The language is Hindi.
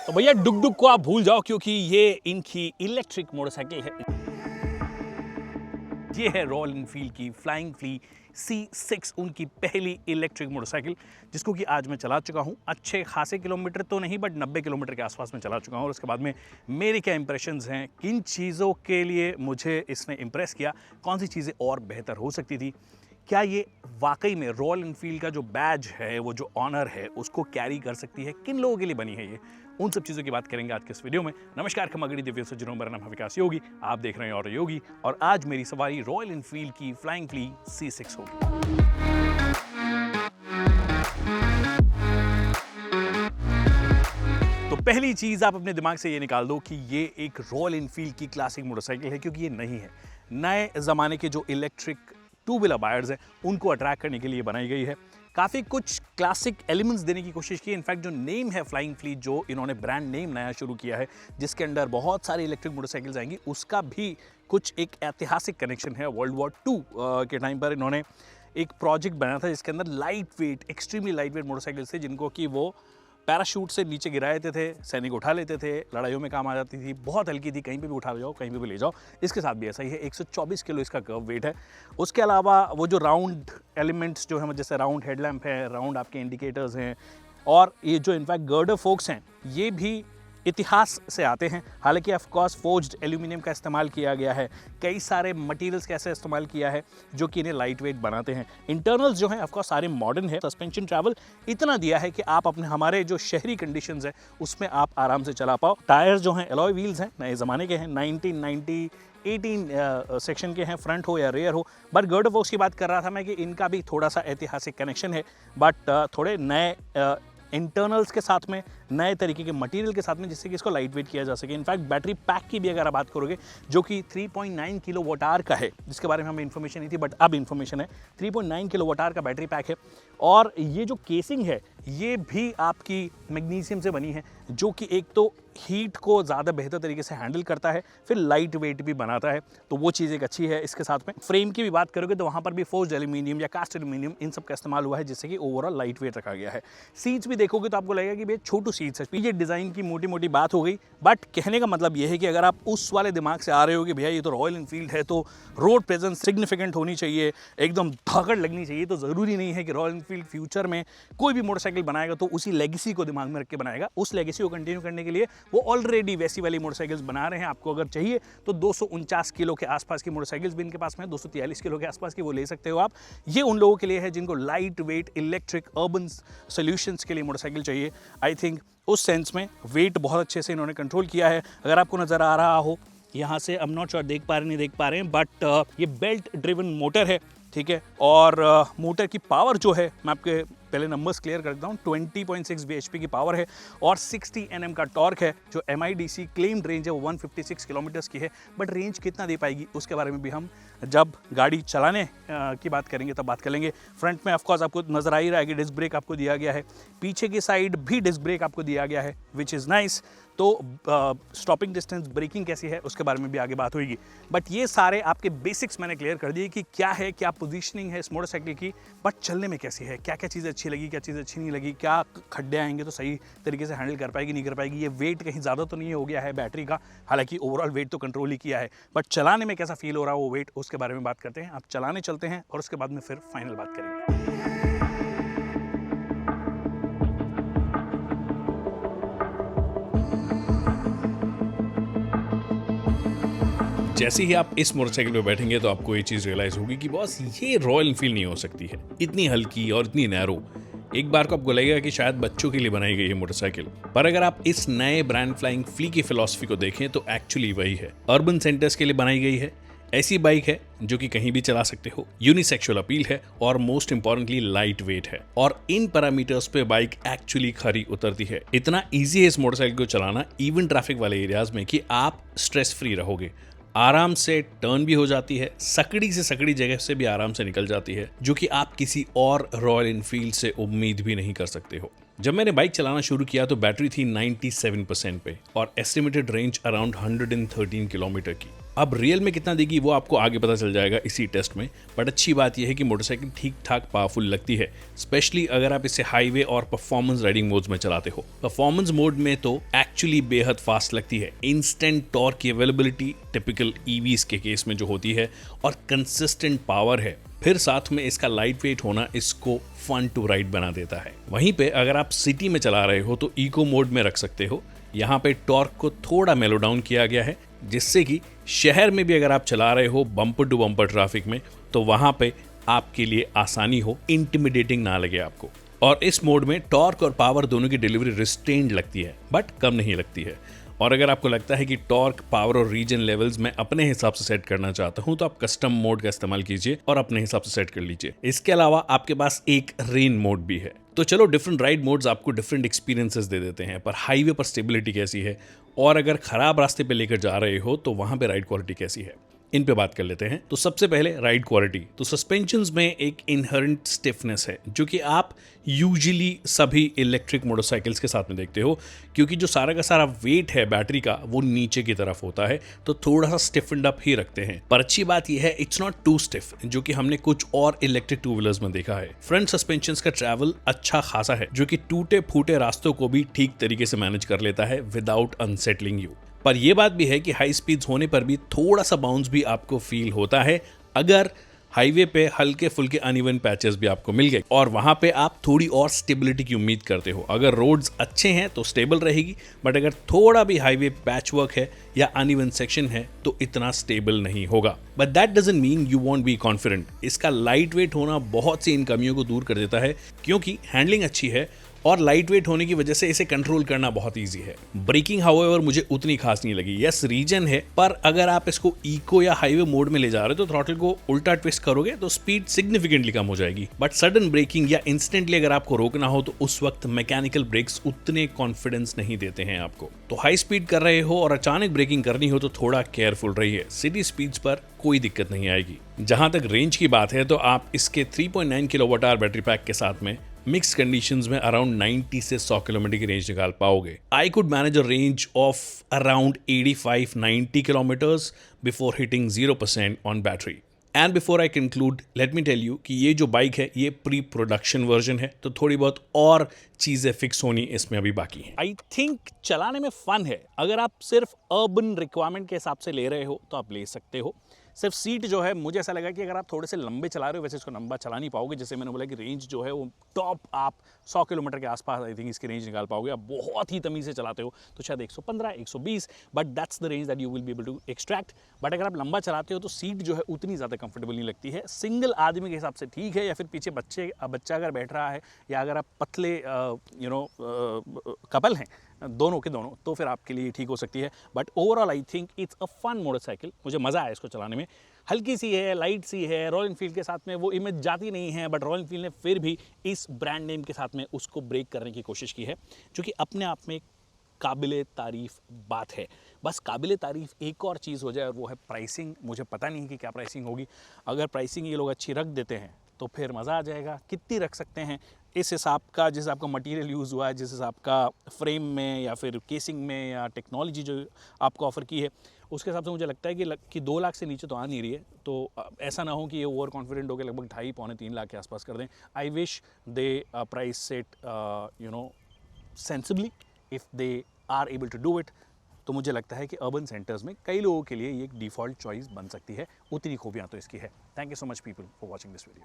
तो भैया डुग डुग को आप भूल जाओ क्योंकि ये इनकी इलेक्ट्रिक मोटरसाइकिल है। ये है रॉयल एनफील्ड की फ्लाइंग फ्ली C6, उनकी पहली इलेक्ट्रिक मोटरसाइकिल, जिसको कि आज मैं चला चुका हूँ। अच्छे खासे किलोमीटर तो नहीं, बट 90 किलोमीटर के आसपास में चला चुका हूँ। और उसके बाद में मेरे क्या इंप्रेशंस हैं, किन चीज़ों के लिए मुझे इसने इम्प्रेस किया, कौन सी चीज़ें और बेहतर हो सकती थी, क्या ये वाकई में रॉयल एनफील्ड का जो बैज है, वो जो ऑनर है, उसको कैरी कर सकती है, किन लोगों के लिए बनी है ये, उन सब चीज़ों की बात करेंगे आज के इस वीडियो में। नमस्कार, खमगड़ी दिव्य सज्जनों, मेरा नाम है विकास योगी, आप देख रहे हैं और योगी, और आज मेरी सवारी रॉयल एनफील्ड की फ्लाइंग फ्ली C6 होगी। तो पहली चीज़ आप अपने दिमाग से ये निकाल दो कि ये एक रॉयल एनफील्ड की क्लासिक मोटरसाइकिल है, क्योंकि ये नहीं है। नए ज़माने के जो इलेक्ट्रिक टू व्हीलर बायर्स हैं, उनको अट्रैक्ट करने के लिए बनाई गई है। काफ़ी कुछ क्लासिक एलिमेंट्स देने की कोशिश की। इनफैक्ट जो नेम है फ्लाइंग फ्ली, जो इन्होंने ब्रांड नेम नया शुरू किया है, जिसके अंडर बहुत सारी इलेक्ट्रिक मोटरसाइकिल्स आएंगी, उसका भी कुछ एक ऐतिहासिक कनेक्शन है। वर्ल्ड वॉर 2 के टाइम पर इन्होंने एक प्रोजेक्ट बनाया था, जिसके अंदर light weight, extremely light weight motorcycles थे, जिनको कि वो पैराशूट से नीचे गिरा देते थे, सैनिक उठा लेते थे, लड़ाइयों में काम आ जाती थी, बहुत हल्की थी, कहीं पे भी उठा ले जाओ, कहीं पे भी ले जाओ। इसके साथ भी ऐसा ही है, 124 किलो इसका कर्व वेट है। उसके अलावा वो जो राउंड एलिमेंट्स जो है, जैसे राउंड हेडलैम्प है, राउंड आपके इंडिकेटर्स हैं, और ये जो इनफैक्ट गर्डर फोक्स हैं, ये भी इतिहास से आते हैं। हालांकि ऑफ कोर्स फोर्ज्ड एल्यूमिनियम का इस्तेमाल किया गया है, कई सारे मटेरियल्स का ऐसा इस्तेमाल किया है जो कि इन्हें लाइट वेट बनाते हैं। इंटरनल्स जो हैं ऑफ कोर्स सारे मॉडर्न है। सस्पेंशन ट्रैवल इतना दिया है कि आप अपने हमारे जो शहरी कंडीशंस है उसमें आप आराम से चला पाओ। टायर्स जो हैं एलॉय व्हील्स हैं, नए ज़माने के हैं, 1990 18 सेक्शन के हैं, फ्रंट हो या रेयर हो। बट गर्डर फोक्स की बात कर रहा था मैं कि इनका भी थोड़ा सा ऐतिहासिक कनेक्शन है, बट थोड़े नए इंटरनल्स के साथ में, नए तरीके के मटेरियल के साथ में, जिससे कि इसको लाइट वेट किया जा सके। इनफैक्ट बैटरी पैक की भी अगर आप बात करोगे, जो कि 3.9 किलोवाट आवर का है, जिसके बारे में हमें इन्फॉर्मेशन नहीं थी, बट अब इन्फॉर्मेशन है। 3.9 किलोवाट आवर का बैटरी पैक है। और ये जो केसिंग है, ये भी आपकी मैग्नीशियम से बनी है, जो कि एक तो हीट को ज़्यादा बेहतर तरीके से हैंडल करता है, फिर लाइट वेट भी बनाता है, तो वो चीज़ एक अच्छी है। इसके साथ में फ्रेम की भी बात करोगे तो वहाँ पर भी फोर्ज्ड एल्यूमिनियम या कास्ट एल्यूमिनियम, इन सब का इस्तेमाल हुआ है, जिससे कि ओवरऑल लाइट वेट रखा गया है। सीट्स भी देखोगे तो आपको लगेगा कि भैया छोटू सीट्स है। ये डिज़ाइन की मोटी मोटी बात हो गई, बट कहने का मतलब ये है कि अगर आप उस वाले दिमाग से आ रहे हो कि भैया ये तो रॉयल एनफील्ड है, तो रोड प्रेजेंस सिग्निफिकेंट होनी चाहिए, एकदम धाकड़ लगनी चाहिए, तो ज़रूरी नहीं है कि रॉयल एनफील्ड फ्यूचर में कोई भी मोटरसाइकिल बनाएगा तो उसी लेगेसी को दिमाग में रख के बनाएगा। उस लेगेसी को कंटिन्यू करने के लिए वो ऑलरेडी वैसी वाली मोटरसाइकिल्स बना रहे हैं। आपको अगर चाहिए तो 249 किलो के आसपास की मोटरसाइकिल्स भी इनके पास में, 243 किलो के आसपास की, वो ले सकते हो आप। ये उन लोगों के लिए है जिनको light weight electric urban solutions के लिए मोटरसाइकिल चाहिए। आई थिंक उस सेंस में वेट बहुत अच्छे से इन्होंने कंट्रोल किया है। अगर आपको नज़र आ रहा हो यहाँ से, आई एम नॉट श्योर देख पा रहे नहीं देख पा रहे हैं, बट ये बेल्ट ड्रिवन मोटर है, ठीक है। और मोटर की पावर जो है, मैं आपके पहले नंबर्स क्लियर कर देता हूँ। 20.6 bhp की पावर है और 60 Nm का टॉर्क है। जो MIDC क्लेम्ड रेंज है वो 156 किलोमीटर्स की है, बट रेंज कितना दे पाएगी उसके बारे में भी हम जब गाड़ी चलाने की बात करेंगे तब बात करेंगे। फ्रंट में ऑफकोर्स आपको नजर आ ही रहा है कि डिस्क ब्रेक आपको दिया गया है, पीछे की साइड भी डिस्क ब्रेक आपको दिया गया है, विच इज़ नाइस। तो स्टॉपिंग डिस्टेंस, ब्रेकिंग कैसी है उसके बारे में भी आगे बात होगी। बट ये सारे आपके बेसिक्स मैंने क्लियर कर दिए कि क्या है, क्या पोजीशनिंग है इस मोटरसाइकिल की, बट चलने में कैसी है, क्या क्या चीज़ें अच्छी लगी, क्या चीज़ अच्छी नहीं लगी, क्या खड्डे आएंगे तो सही तरीके से हैंडल कर पाएगी, नहीं कर पाएगी। ये वेट कहीं ज़्यादा तो नहीं हो गया है बैटरी का, हालांकि ओवरऑल वेट तो कंट्रोल ही किया है, बट चलाने में कैसा फील हो रहा है वो वेट, उसके बारे में बात करते हैं। आप चलाने चलते हैं और उसके बाद में फिर फाइनल बात करेंगे। जैसे ही आप इस मोटरसाइकिल पे बैठेंगे तो आपको ये चीज़ रियलाइज़ होगी कि बॉस ये रॉयल एनफील्ड नहीं हो सकती है, इतनी हल्की और इतनी नैरो। एक बार को आपको लगेगा कि शायद बच्चों के लिए बनाई गई है मोटरसाइकिल, पर अगर आप इस नए ब्रांड फ्लाइंग फ्ली की फिलॉसफी को देखें तो एक्चुअली वही है। अर्बन सेंटर्स के लिए बनाई गई है, ऐसी बाइक है जो कि कहीं भी चला सकते हो, यूनिसेक्सुअल अपील है और मोस्ट इंपॉर्टेंटली लाइट वेट है। और इन पैरामीटर्स पे बाइक एक्चुअली खरी उतरती है। इतना ईजी है इस मोटरसाइकिल को चलाना, इवन ट्रैफिक वाले एरियाज में, कि आप स्ट्रेस फ्री रहोगे। आराम से टर्न भी हो जाती है, सकड़ी से सकड़ी जगह से भी आराम से निकल जाती है, जो कि आप किसी और रॉयल एनफील्ड से उम्मीद भी नहीं कर सकते हो। जब मैंने बाइक चलाना शुरू किया तो बैटरी थी 97% पे और एस्टिमेटेड रेंज अराउंड 113 किलोमीटर की। अब रियल में कितना देगी वो आपको आगे पता चल जाएगा इसी टेस्ट में, बट अच्छी बात यह है कि मोटरसाइकिल ठीक ठाक पावरफुल लगती है, स्पेशली अगर आप इसे हाईवे और परफॉर्मेंस राइडिंग मोड्स में चलाते हो। परफॉर्मेंस मोड में तो एक्चुअली बेहद फास्ट लगती है, इंस्टेंट टॉर्क की अवेलेबिलिटी टिपिकल ईवीज के केस में जो होती है, और कंसिस्टेंट पावर है। फिर साथ में इसका लाइट वेट होना इसको फन टू राइड बना देता है। वहीं पे अगर आप सिटी में चला रहे हो तो इको मोड में रख सकते हो। यहाँ पे टॉर्क को थोड़ा मेलो डाउन किया गया है, जिससे कि शहर में भी अगर आप चला रहे हो बम्पर टू बम्पर ट्रैफिक में तो वहां पे आपके लिए आसानी हो, इंटिमिडेटिंग ना लगे आपको। और इस मोड में टॉर्क और पावर दोनों की डिलीवरी रिस्ट्रेन्ड लगती है, बट कम नहीं लगती है। और अगर आपको लगता है कि टॉर्क, पावर और रीजन लेवल्स मैं अपने हिसाब से सेट करना चाहता हूं तो आप कस्टम मोड का इस्तेमाल कीजिए और अपने हिसाब से सेट कर लीजिए। इसके अलावा आपके पास एक रेन मोड भी है। तो चलो, डिफरेंट राइड मोड्स आपको डिफरेंट एक्सपीरियंसेस दे देते हैं, पर हाईवे पर स्टेबिलिटी कैसी है, और अगर खराब रास्ते पे लेकर जा रहे हो तो वहां पे राइड क्वालिटी कैसी है, इन पे बात कर लेते हैं। तो सबसे पहले राइड क्वालिटी। तो सस्पेंशंस में एक इनहेरेंट स्टिफनेस है जो कि आप यूजुअली सभी इलेक्ट्रिक मोटरसाइकिल्स के साथ में देखते हो, क्योंकि जो सारा का सारा वेट है बैटरी का वो नीचे की तरफ होता है, तो थोड़ा सा स्टिफेंड अप ही रखते हैं। पर अच्छी बात यह है इट्स नॉट टू स्टिफ, जो कि हमने कुछ और इलेक्ट्रिक टू व्हीलर्स में देखा है। फ्रंट सस्पेंशंस का ट्रैवल अच्छा खासा है, जो कि टूटे फूटे रास्तों को भी ठीक तरीके से मैनेज कर लेता है विदाउट अनसेटलिंग यू। पर यह बात भी है कि हाई स्पीड्स होने पर भी थोड़ा सा बाउंस भी आपको फील होता है, अगर हाईवे पे हल्के फुल्के अनइवन पैचेस भी आपको मिल गए और वहां पे आप थोड़ी और स्टेबिलिटी की उम्मीद करते हो। अगर रोड्स अच्छे हैं तो स्टेबल रहेगी, बट अगर थोड़ा भी हाईवे पैच वर्क है या अनइवन सेक्शन है तो इतना स्टेबल नहीं होगा। But that doesn't mean you want be confident. इसका लाइट वेट होना बहुत सी इन कमियों को दूर कर देता है, क्योंकि हैंडलिंग अच्छी है और लाइट वेट होने की वजह से इसे कंट्रोल करना बहुत इजी है। ब्रेकिंग हाउएवर मुझे उतनी खास नहीं लगी। यस, रीजन है, पर अगर आप इसको इको या हाईवे मोड में ले जा रहे हो तो थ्रॉटल को उल्टा ट्विस्ट करोगे तो स्पीड सिग्निफिकेंटली कम हो जाएगी। बट सडन ब्रेकिंग या इंस्टेंटली अगर आपको रोकना हो तो उस वक्त मैकेनिकल ब्रेक्स उतने कॉन्फिडेंस नहीं देते हैं आपको। तो हाई स्पीड कर रहे हो और अचानक ब्रेकिंग करनी हो तो थोड़ा केयरफुल रहिए। सिटी स्पीड्स पर कोई दिक्कत नहीं आएगी। जहां तक रेंज की बात है तो आप इसके 3.9 किलोवाट आवर बैटरी पैक के साथ में मिक्स कंडीशंस में अराउंड 90 से 100 किलोमीटर की रेंज निकाल पाओगे। I could manage a range of around 85-90 kilometres before hitting 0% on battery. And before I conclude, let me tell you कि ये जो बाइक है ये प्री प्रोडक्शन वर्जन है, तो थोड़ी बहुत और चीज़ें फिक्स होनी इसमें अभी बाकी है। आई थिंक चलाने में फन है। अगर आप सिर्फ अर्बन रिक्वायरमेंट के हिसाब से ले रहे हो तो आप ले सकते हो। सिर्फ सीट जो है, मुझे ऐसा लगा कि अगर आप थोड़े से लंबे चला रहे हो, वैसे इसको लंबा चला नहीं पाओगे। जैसे मैंने बोला कि रेंज जो है वो टॉप आप 100 किलोमीटर के आसपास आई थिंक इसकी रेंज निकाल पाओगे। आप बहुत ही तमीज़ से चलाते हो तो शायद 115, 120, but that's the range that you will be able to extract. But अगर आप लंबा चलाते हो तो सीट जो है उतनी ज़्यादा कंफर्टेबल नहीं लगती है। सिंगल आदमी के हिसाब से ठीक है, या फिर पीछे बच्चा अगर बैठ रहा है, या अगर आप पतले कपल हैं दोनों के दोनों, तो फिर आपके लिए ठीक हो सकती है। But overall I think it's a fun motorcycle. मुझे मज़ा आया इसको चलाने में। हल्की सी है, लाइट सी है। रॉयल एनफील्ड के साथ में वो इमेज जाती नहीं है, बट रॉयल एनफील्ड ने फिर भी इस ब्रांड नेम के साथ में उसको ब्रेक करने की कोशिश की है, जो कि अपने आप में काबिले तारीफ बात है। बस काबिले तारीफ एक और चीज़ हो जाए और वो है प्राइसिंग। मुझे पता नहीं कि क्या प्राइसिंग होगी। अगर प्राइसिंग ये लोग अच्छी रख देते हैं तो फिर मज़ा आ जाएगा। कितनी रख सकते हैं इस हिसाब का, जिस हिसाब का मटेरियल यूज़ हुआ है, जिस हिसाब का फ्रेम में या फिर केसिंग में या टेक्नोलॉजी जो आपको ऑफर की है, उसके हिसाब से मुझे लगता है कि 2 लाख से नीचे तो आ नहीं रही है। तो ऐसा ना हो कि ये ओवर कॉन्फिडेंट होकर लगभग 2.5-3 लाख के आसपास कर दें। I wish they price set sensibly if they are able to do it. तो मुझे लगता है कि अर्बन सेंटर्स में कई लोगों के लिए ये एक डिफ़ॉल्ट चॉइस बन सकती है। उतनी खूबियाँ तो इसकी है। Thank you so much people for watching this video.